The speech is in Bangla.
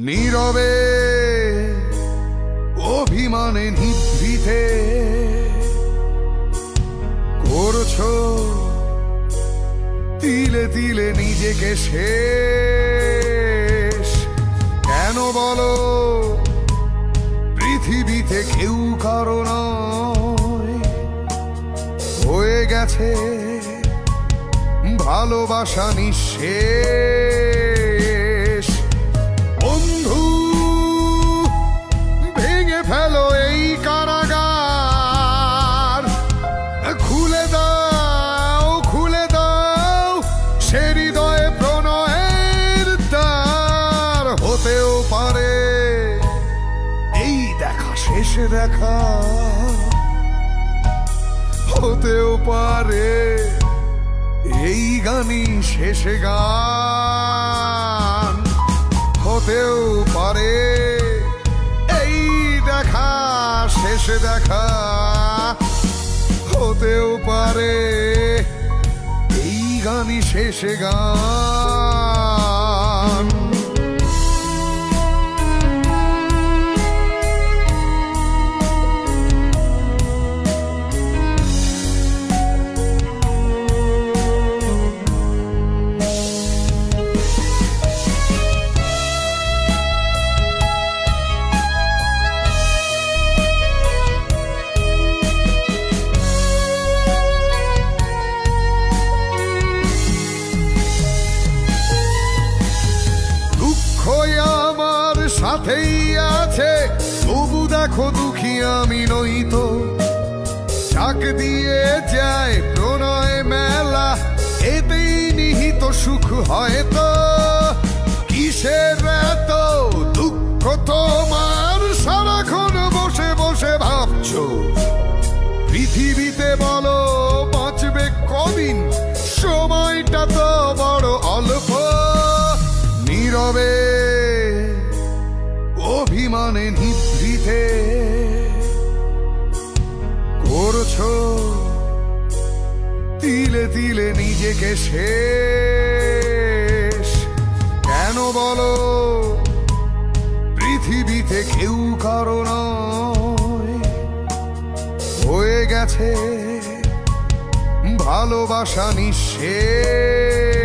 নীরবে অভিমানে নিভৃতে করছো তিলে তিলে নিজেকে শেষ। কেন বলো পৃথিবীতে কেউ কারো নয়, হয়ে গেছে ভালোবাসা নিঃশেষ। বন্ধু ভেঙে ফেলো এই কারাগার, খুলে দাও খুলে দাও সে হৃদয়ে প্রণয়ের দ্বার। হতেও পারে এই দেখা শেষ দেখা, হতেও পারে এই গানই শেষ গান। হতেও পারে এই দেখা শেষ দেখা, হতেও পারে এই গানই শেষ গান। আমার সাথেই আছে, তবু দেখো দুঃখী আমি নই তো। ডাক দিয়ে যায় প্রণয় মেলা, এতেই নিহিত সুখ হয়তো। কিসের এত দুঃখ তোমার, সারাক্ষণ বসে বসে ভাবছো পৃথিবীতে বলো বাঁচবে কদিন, সময়টা তো বড় অল্প। নীরবে অভিমানে নিভৃতে করছো তিলে তিলে নিজেকে শেষ। কেন বলো পৃথিবীতে কেউ কারো নয়, হয়ে গেছে ভালোবাসা নিঃশেষ।